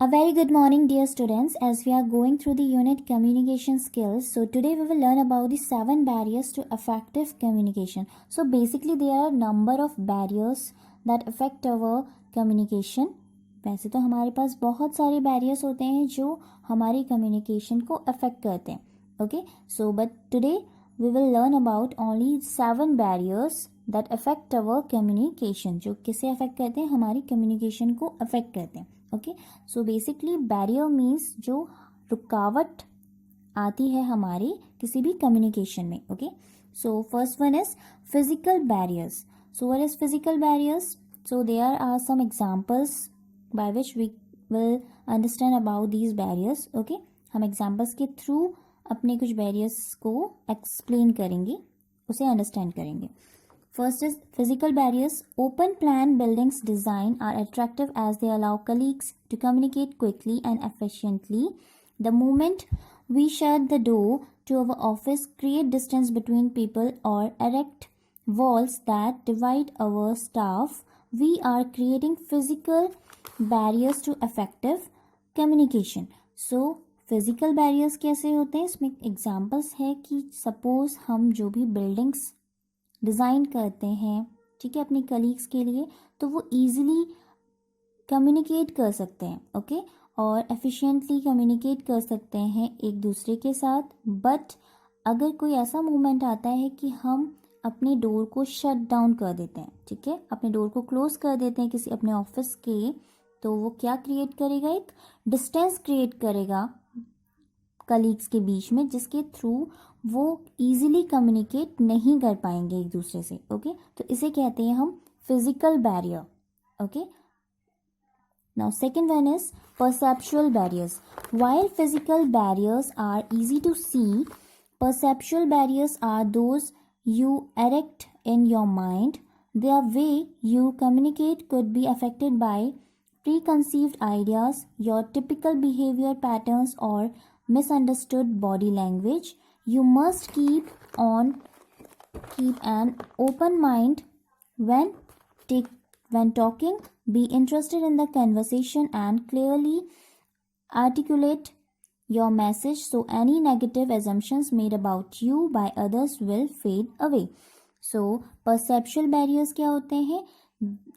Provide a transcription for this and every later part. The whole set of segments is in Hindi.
A very good morning, dear students, as we are going through the unit communication skills. So, today we will learn about the 7 barriers to effective communication. So, basically, there are number of barriers that affect our communication. वैसे तो हमारे पास बहुत सारे बैरियर्स होते हैं जो हमारी कम्युनिकेशन को अफेक्ट करते हैं. Okay, so but today we will learn about only 7 barriers that affect our communication. जो किसे अफेक्ट करते हैं, हमारी कम्युनिकेशन को अफेक्ट करते हैं. Okay, so basically barrier means जो रुकावट आती है हमारी किसी भी कम्युनिकेशन में. Okay, so first one is physical barriers. So what is physical barriers? So there are some examples by which we will understand about these barriers. Okay, हम examples के through अपने कुछ barriers को explain करेंगे, उसे understand करेंगे. First is physical barriers. Open plan buildings design are attractive as they allow colleagues to communicate quickly and efficiently. The moment we shut the door to our office, create distance between people, or erect walls that divide our staff, we are creating physical barriers to effective communication. So physical barriers कैसे होते हैं? इसमें एग्जाम्पल्स है कि सपोज हम जो भी बिल्डिंग्स डिज़ाइन करते हैं, ठीक है, अपने कलीग्स के लिए, तो वो ईजिली कम्युनिकेट कर सकते हैं. ओके, और एफिशिएंटली कम्युनिकेट कर सकते हैं एक दूसरे के साथ. बट अगर कोई ऐसा मोमेंट आता है कि हम अपने डोर को शट डाउन कर देते हैं, ठीक है, अपने डोर को क्लोज कर देते हैं किसी अपने ऑफिस के, तो वो क्या क्रिएट करेगा? एक डिस्टेंस क्रिएट करेगा कलीग्स के बीच में, जिसके थ्रू वो इजीली कम्युनिकेट नहीं कर पाएंगे एक दूसरे से. ओके, तो इसे कहते हैं हम physical barrier. Okay, now second one is perceptual barriers. While physical barriers are easy to see, perceptual barriers are those you erect in your mind. The way you communicate could be affected by preconceived ideas, your typical behavior patterns, or misunderstood body language. You must keep an open mind when talking. Be interested in the conversation and clearly articulate your message so any negative assumptions made about you by others will fade away. So perceptual barriers क्या होते हैं?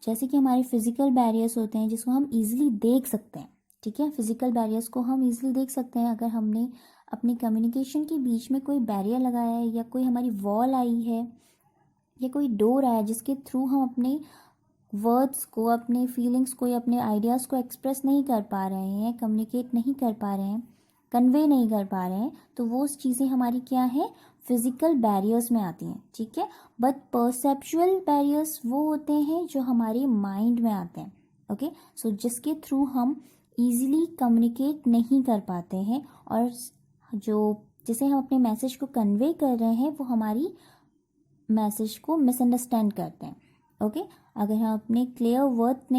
जैसे कि हमारे फिजिकल बैरियर्स होते हैं जिसको हम इजीली देख सकते हैं, ठीक है, फिजिकल बैरियर्स को हम इजीली देख सकते हैं. अगर हमने अपनी कम्युनिकेशन के बीच में कोई बैरियर लगाया है, या कोई हमारी वॉल आई है, या कोई डोर आया जिसके थ्रू हम अपने वर्ड्स को, अपने फीलिंग्स को या अपने आइडियाज़ को एक्सप्रेस नहीं कर पा रहे हैं, कम्युनिकेट नहीं कर पा रहे हैं, कन्वे नहीं कर पा रहे हैं, तो वो चीज़ें हमारी क्या है? फिजिकल बैरियर्स में आती हैं, ठीक है. बट परसेप्चुअल बैरियर्स वो होते हैं जो हमारे माइंड में आते हैं. ओके, सो जिसके थ्रू हम इजीली कम्युनिकेट नहीं कर पाते हैं, और जो जिसे हम अपने मैसेज को कन्वे कर रहे हैं वो हमारी मैसेज को मिसअंडरस्टैंड करते हैं. ओके, अगर हम अपने क्लियर वर्ड्स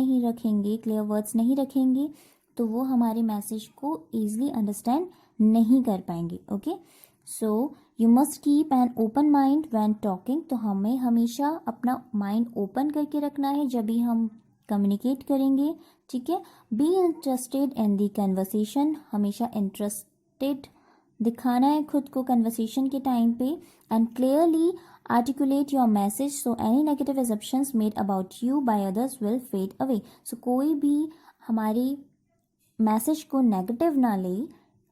नहीं रखेंगे तो वो हमारे मैसेज को ईजिली अंडरस्टैंड नहीं कर पाएंगे. Okay, so you must keep an open mind when talking. तो हमें हमेशा अपना माइंड ओपन करके रखना है जब भी हम कम्युनिकेट करेंगे, ठीक है. Be interested in the conversation. हमेशा इंटरेस्टेड दिखाना है खुद को कन्वर्सेशन के टाइम पे. And clearly articulate your message so any negative assumptions made about you by others will fade away. So कोई भी हमारी मैसेज को नेगेटिव ना ले,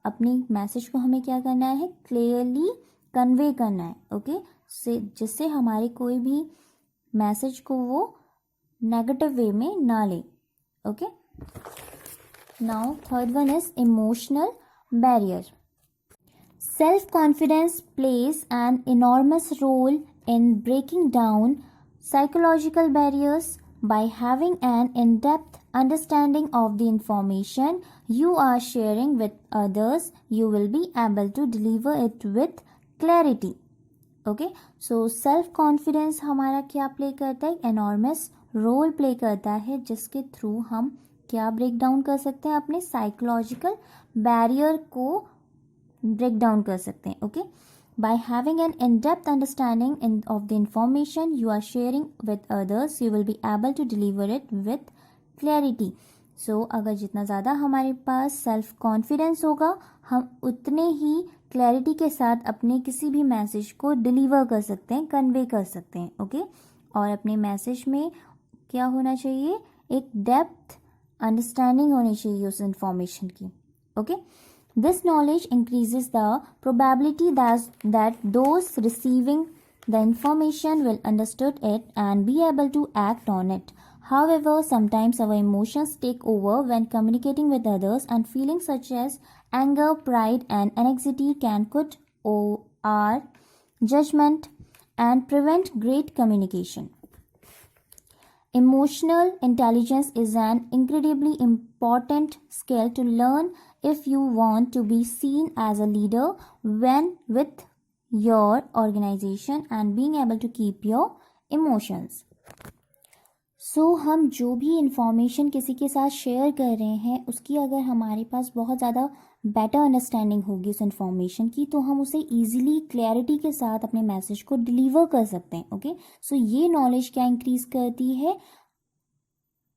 अपनी मैसेज को हमें क्या करना है? क्लियरली कन्वे करना है. ओके, से जिससे हमारे कोई भी मैसेज को वो नेगेटिव वे में ना ले. Okay, now third one is emotional barrier. Self confidence plays an enormous role in breaking down psychological barriers. By having an in-depth understanding of the information you are sharing with others, you will be able to deliver it with clarity. Okay, so self confidence हमारा क्या प्ले करता है? enormous रोल प्ले करता है, जिसके थ्रू हम क्या ब्रेक डाउन कर सकते हैं? अपने साइकोलॉजिकल बैरियर को ब्रेक डाउन कर सकते हैं. Okay, by having an in-depth understanding of the information you are sharing with others, you will be able to deliver it with clarity. सो अगर जितना ज़्यादा हमारे पास सेल्फ कॉन्फिडेंस होगा, हम उतने ही क्लैरिटी के साथ अपने किसी भी मैसेज को डिलीवर कर सकते हैं, कन्वे कर सकते हैं. ओके, और अपने मैसेज में क्या होना चाहिए, एक डेप्थ अंडरस्टैंडिंग होनी चाहिए उस इंफॉर्मेशन की. Okay, this knowledge increases the probability that those receiving the information will understood it and be able to act on it. However, sometimes our emotions take over when communicating with others, and feelings such as anger, pride, and anxiety can cut our judgment and prevent great communication. Emotional intelligence is an incredibly important skill to learn if you want to be seen as a leader when with your organization and being able to keep your emotions. हम जो भी इंफॉर्मेशन किसी के साथ शेयर कर रहे हैं, उसकी अगर हमारे पास बहुत ज़्यादा बेटर अंडरस्टैंडिंग होगी उस इंफॉर्मेशन की, तो हम उसे ईजिली क्लैरिटी के साथ अपने मैसेज को डिलीवर कर सकते हैं. ओके, सो ये नॉलेज क्या इंक्रीज करती है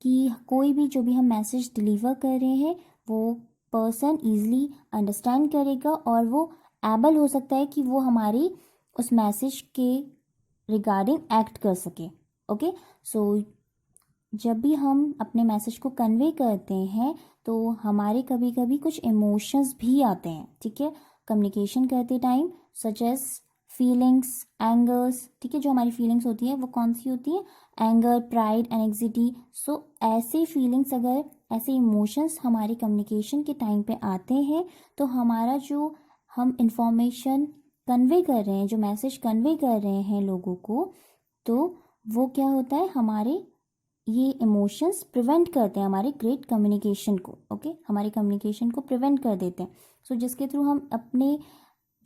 कि कोई भी जो भी हम मैसेज डिलीवर कर रहे हैं वो पर्सन ईजिली अंडरस्टैंड करेगा और वो एबल हो सकता है कि वो हमारी उस मैसेज के रिगार्डिंग एक्ट कर सके. ओके, सो जब भी हम अपने मैसेज को कन्वे करते हैं तो हमारे कभी कभी कुछ इमोशंस भी आते हैं. ठीक है, कम्युनिकेशन करते time, such as feelings, angers. ठीक है, जो हमारी फीलिंग्स होती है वो कौन सी होती है, एंगर, प्राइड, एंग्जाइटी. सो ऐसे फीलिंग्स, अगर ऐसे इमोशंस हमारे कम्युनिकेशन के टाइम पे आते हैं तो हमारा जो हम इंफॉर्मेशन कन्वे कर रहे हैं, जो मैसेज कन्वे कर रहे हैं लोगों को, तो वो क्या होता है, हमारे ये इमोशंस प्रिवेंट करते हैं हमारे ग्रेट कम्युनिकेशन को. ओके, हमारे कम्युनिकेशन को प्रिवेंट कर देते हैं. सो जिसके थ्रू हम अपने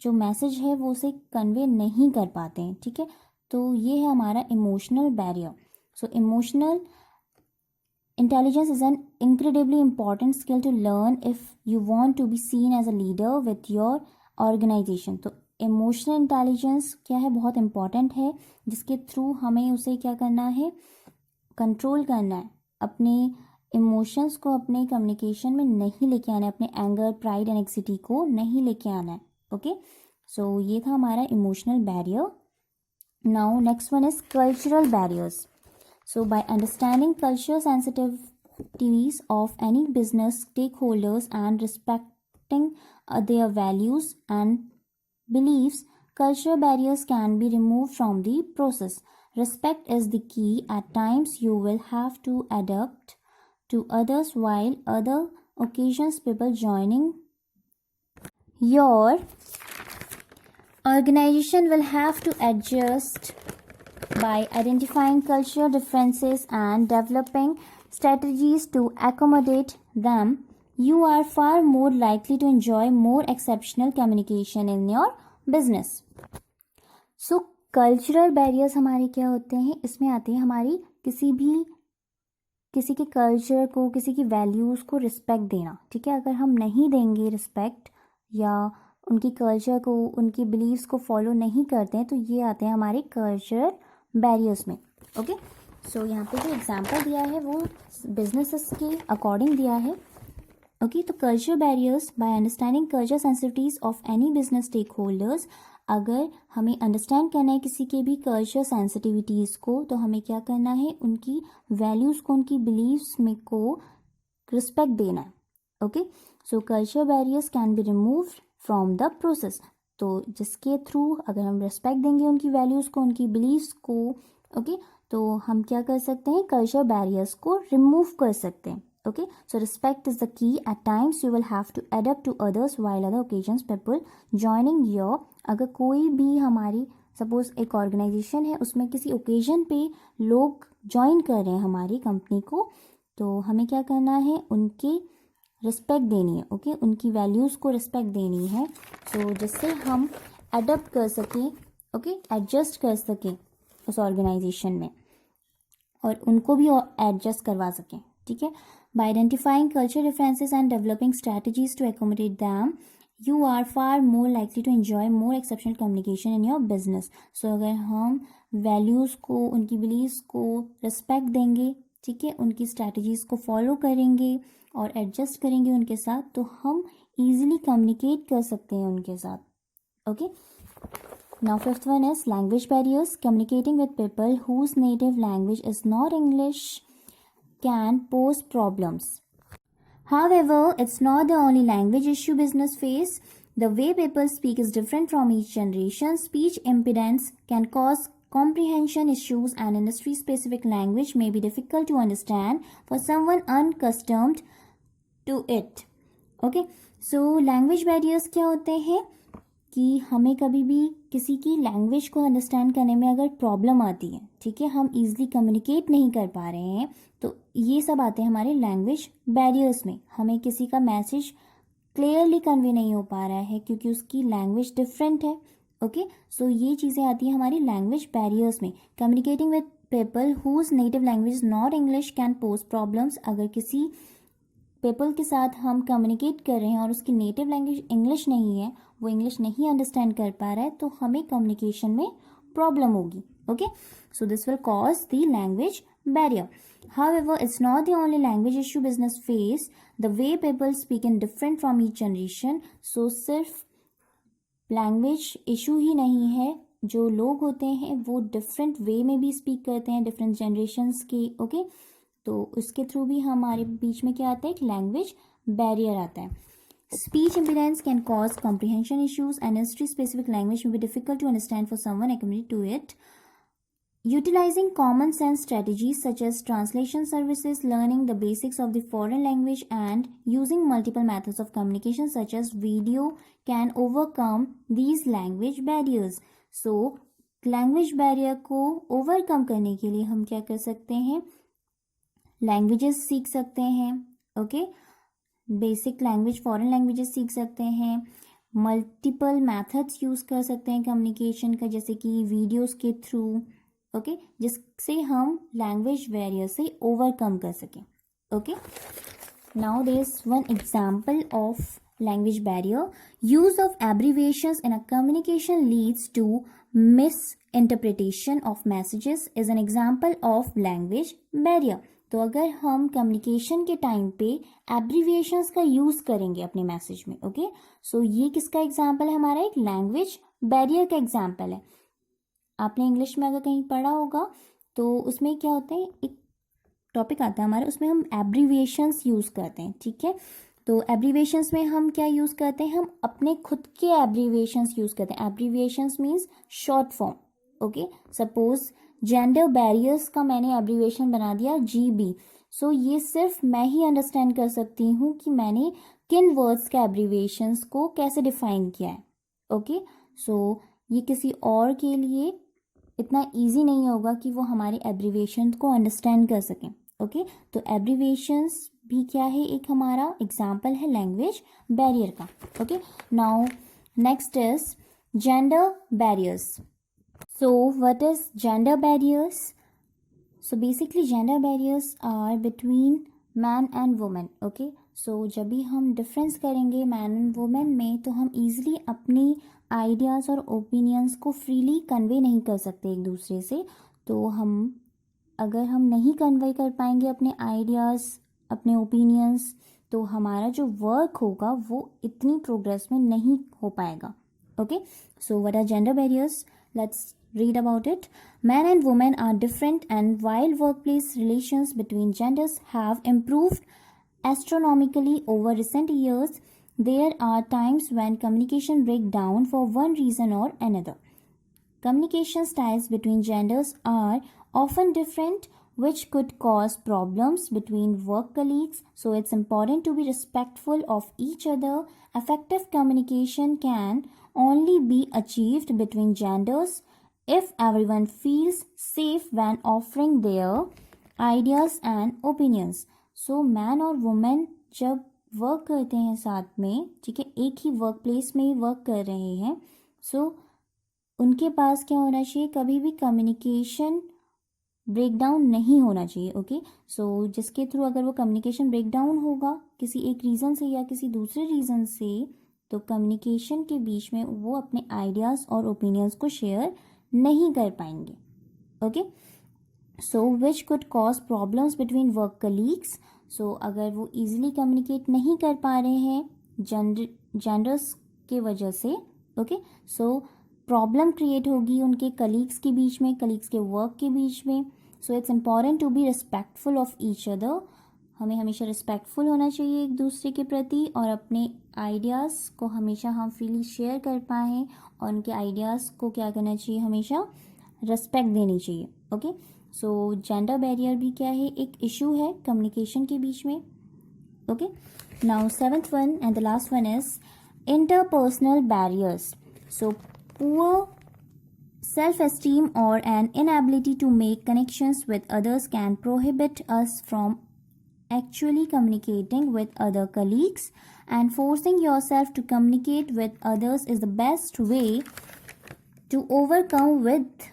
जो मैसेज है वो उसे कन्वे नहीं कर पाते हैं. ठीक है, तो ये है हमारा emotional barrier. So emotional intelligence is an incredibly important skill to learn if you want to be seen as a leader with your organization. तो इमोशनल इंटेलिजेंस क्या है, बहुत इंपॉर्टेंट है, जिसके थ्रू हमें उसे क्या करना है, कंट्रोल करना है. अपने इमोशंस को अपने कम्युनिकेशन में नहीं लेके आना है, अपने एंगर, प्राइड एंड एंग्जाइटी को नहीं लेके आना है. ओके, सो ये था हमारा emotional barrier. Now next one is cultural barriers. So bye understanding culture sensitivities of any business stakeholders and respecting their values and beliefs, cultural barriers can be removed from the process. Respect is the key. At times, you will have to adapt to others, while other occasions, people joining your organization will have to adjust. By identifying cultural differences and developing strategies to accommodate them, you are far more likely to enjoy more exceptional communication in your business. So cultural barriers हमारे क्या होते हैं, इसमें आते हैं हमारी किसी के कल्चर को, किसी की वैल्यूज़ को रिस्पेक्ट देना. ठीक है, अगर हम नहीं देंगे रिस्पेक्ट या उनकी कल्चर को, उनकी बिलीव्स को फॉलो नहीं करते हैं, तो ये आते हैं हमारे कल्चरल बैरियर्स में. ओके, सो यहाँ पे जो एग्जांपल दिया है वो बिजनेसेस के अकॉर्डिंग दिया है. ओके, तो culture barriers, by understanding culture sensitivities of any business stakeholders. अगर हमें अंडरस्टैंड करना है किसी के भी कल्चर सेंसिटिविटीज़ को, तो हमें क्या करना है, उनकी वैल्यूज़ को, उनकी बिलीव्स में को रिस्पेक्ट देना है. Okay, so culture barriers can be removed from the process. तो जिसके थ्रू अगर हम रिस्पेक्ट देंगे उनकी वैल्यूज़ को, उनकी बिलीव्स को, ओके, तो हम क्या कर सकते हैं, कल्चर बैरियर्स को रिमूव कर सकते हैं. Okay, so respect is the key. At times you will have to adapt to others while other occasions people joining your. अगर कोई भी हमारी सपोज एक ऑर्गेनाइजेशन है, उसमें किसी ओकेजन पे लोग ज्वाइन कर रहे हैं हमारी कंपनी को, तो हमें क्या करना है, उनके रिस्पेक्ट देनी है. ओके, उनकी वैल्यूज़ को रिस्पेक्ट देनी है, तो जिससे हम अडप्ट कर सकें, ओके, एडजस्ट कर सकें उस ऑर्गेनाइजेशन में और उनको भी एडजस्ट करवा सकें. ठीक है, by identifying culture differences and developing strategies to accommodate them, you are far more likely to enjoy more exceptional communication in your business. So अगर हम वैल्यूज़ को, उनकी बिलीव्स को रिस्पेक्ट देंगे, ठीक है, उनकी स्ट्रैटेजीज़ को फॉलो करेंगे और एडजस्ट करेंगे उनके साथ, तो हम ईजिली कम्युनिकेट कर सकते हैं उनके साथ. Okay, now fifth one is language barriers. Communicating with people whose native language is not English can pose problems. However, it's not the only language issue business face. The way people speak is different from each generation. Speech impedance can cause comprehension issues, and industry specific language may be difficult to understand for someone unaccustomed to it. Okay, so language barriers क्या होते हैं कि हमें कभी भी किसी की लैंग्वेज को अंडरस्टैंड करने में अगर प्रॉब्लम आती है, ठीक है, हम ईजिली कम्युनिकेट नहीं कर पा रहे हैं, तो ये सब आते हैं हमारे लैंग्वेज बैरियर्स में. हमें किसी का मैसेज क्लियरली कन्वे नहीं हो पा रहा है क्योंकि उसकी लैंग्वेज डिफरेंट है. ओके, सो ये चीज़ें आती हैं हमारी लैंग्वेज बैरियर्स में. Communicating with people whose native language not English can pose problems. अगर किसी पीपल के साथ हम कम्युनिकेट कर रहे हैं और उसकी नेटिव लैंग्वेज इंग्लिश नहीं है, वो इंग्लिश नहीं अंडरस्टैंड कर पा रहा है, तो हमें कम्युनिकेशन में प्रॉब्लम होगी. Okay, so this will cause the language barrier. However, it's not the only language issue business face. The way people speak in different from each generation. So सिर्फ लैंग्वेज इशू ही नहीं है, जो लोग होते हैं वो डिफरेंट वे में भी स्पीक करते हैं डिफरेंट जनरेशन्स के. ओके, तो उसके थ्रू भी हमारे बीच में क्या आता है, एक लैंग्वेज बैरियर आता है. Speech impedance can cause comprehension issues, and industry-specific language may be difficult to understand for someone accustomed to it. Utilizing common sense strategies such as translation services, learning the basics of the foreign language, and using multiple methods of communication such as video can overcome these language barriers. So, language barrier को overcome करने के लिए हम क्या कर सकते हैं, लैंग्वेजेस सीख सकते हैं. Okay, basic language foreign languages सीख सकते हैं, मल्टीपल मेथड्स यूज़ कर सकते हैं कम्युनिकेशन का, जैसे कि वीडियोस के थ्रू. ओके, जिससे हम लैंग्वेज बैरियर से ओवरकम कर सकें. Okay, now there is one example of language barrier. Use of abbreviations in a communication leads to misinterpretation of messages is an example of language barrier. तो अगर हम कम्युनिकेशन के टाइम पे एब्रिविएशंस का यूज़ करेंगे अपने मैसेज में, ओके, सो ये किसका एग्जाम्पल है, हमारा एक लैंग्वेज बैरियर का एग्जाम्पल है. आपने इंग्लिश में अगर कहीं पढ़ा होगा तो उसमें क्या होता है, एक टॉपिक आता है हमारा, उसमें हम एब्रिविएशंस यूज़ करते हैं. ठीक है, तो एब्रिविएशंस में हम क्या यूज़ करते हैं, हम अपने खुद के एब्रिविएशंस यूज़ करते हैं. Abbreviations means short form. Okay, suppose gender barriers का मैंने एब्रीविएशन बना दिया GB. सो ये सिर्फ मैं ही अंडरस्टैंड कर सकती हूँ कि मैंने किन वर्ड्स के एब्रीविएशंस को कैसे डिफाइन किया है. ओके, सो ये किसी और के लिए इतना इजी नहीं होगा कि वो हमारे एब्रीविएशन को अंडरस्टैंड कर सकें. ओके, तो एब्रीविएशंस भी क्या है, एक हमारा एग्जाम्पल है लैंग्वेज बैरियर का. Okay, now next is gender barriers. So, what is gender barriers? So, basically gender barriers are between man and woman. Okay? So, जब भी हम डिफरेंस करेंगे मैन एंड वुमेन में, तो हम इजीली अपनी आइडियाज़ और ओपिनियंस को फ्रीली कन्वे नहीं कर सकते एक दूसरे से. तो अगर हम नहीं कन्वे कर पाएंगे अपने आइडियाज़, अपने ओपिनियंस, तो हमारा जो वर्क होगा वो इतनी प्रोग्रेस में नहीं हो पाएगा. Okay, so what are gender barriers? Let's read about it. Men and women are different, and while workplace relations between genders have improved astronomically over recent years, there are times when communication breaks down for one reason or another. Communication styles between genders are often different, which could cause problems between work colleagues, so it's important to be respectful of each other. Effective communication can only be achieved between genders if everyone feels safe when offering their ideas and opinions. So man और woman जब वर्क करते हैं साथ में, ठीक है, एक ही वर्क प्लेस में ही वर्क कर रहे हैं, सो उनके पास क्या होना चाहिए, कभी भी कम्युनिकेशन ब्रेक डाउन नहीं होना चाहिए. ओके, सो जिसके थ्रू अगर वो कम्युनिकेशन ब्रेक डाउन होगा किसी एक रीज़न से या किसी दूसरे रीज़न से, तो कम्युनिकेशन के बीच में वो अपने आइडियाज़ और ओपिनियंस को शेयर नहीं कर पाएंगे. Okay, so which could cause problems between work colleagues. So अगर वो ईजिली कम्युनिकेट नहीं कर पा रहे हैं जेंडर्स के वजह से, ओके, सो प्रॉब्लम क्रिएट होगी उनके कलीग्स के बीच में, कलीग्स के वर्क के बीच में. So it's important to be respectful of each other. हमें हमेशा रिस्पेक्टफुल होना चाहिए एक दूसरे के प्रति, और अपने आइडियाज़ को हमेशा हम फ्रीली शेयर कर पाएँ, और उनके आइडियाज़ को क्या करना चाहिए, हमेशा रिस्पेक्ट देनी चाहिए. ओके, सो जेंडर बैरियर भी क्या है, एक इशू है कम्युनिकेशन के बीच में. Okay, now 7th one and the last one is interpersonal barriers. So poor self-esteem or an inability to make connections with others can prohibit us from actually communicating with other colleagues, and forcing yourself to communicate with others is the best way to overcome with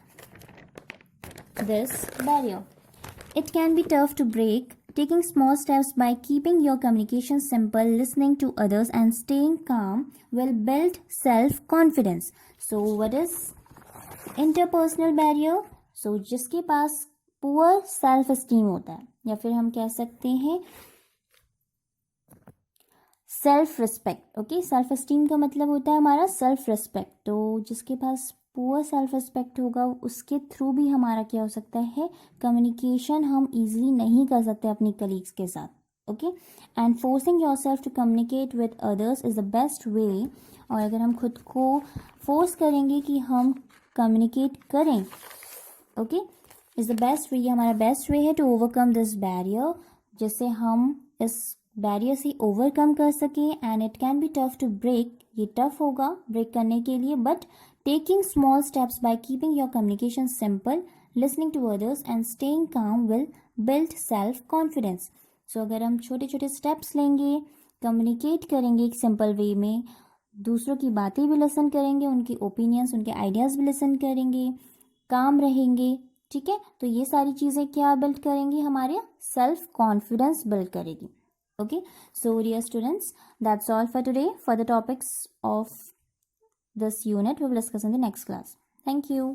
this barrier. It can be tough to break. Taking small steps by keeping your communication simple, listening to others, and staying calm will build self-confidence. So, what is interpersonal barrier? So, जिसके पास poor self-esteem होता है, या फिर हम कह सकते हैं self respect. Okay, self esteem का मतलब होता है हमारा सेल्फ रिस्पेक्ट. तो जिसके पास पुअर सेल्फ रिस्पेक्ट होगा, उसके थ्रू भी हमारा क्या हो सकता है, कम्युनिकेशन हम इजीली नहीं कर सकते अपनी कलीग्स के साथ. Okay, and forcing yourself to communicate with others is the best way. और अगर हम खुद को फोर्स करेंगे कि हम कम्युनिकेट करें, ओके, इज़ द बेस्ट वे, ये हमारा बेस्ट वे है टू ओवरकम दिस बैरियर, जिससे हम इस बैरियर से ओवरकम कर सकें. And it can be tough to break, ये टफ होगा ब्रेक करने के लिए, but taking small steps by keeping your communication simple, listening to others and staying calm will build self confidence. So अगर हम छोटे छोटे स्टेप्स लेंगे, कम्युनिकेट करेंगे एक सिंपल वे में, दूसरों की बातें भी लिसन करेंगे, उनकी ओपिनियंस, उनके आइडियाज़ भी लिसन करेंगे, काम रहेंगे, ठीक है, तो ये सारी चीज़ें क्या बिल्ड करेंगी, हमारे सेल्फ कॉन्फिडेंस बिल्ड करेगी. Okay, so dear students, that's all for today. For the topics of this unit, we will discuss in the next class. Thank you.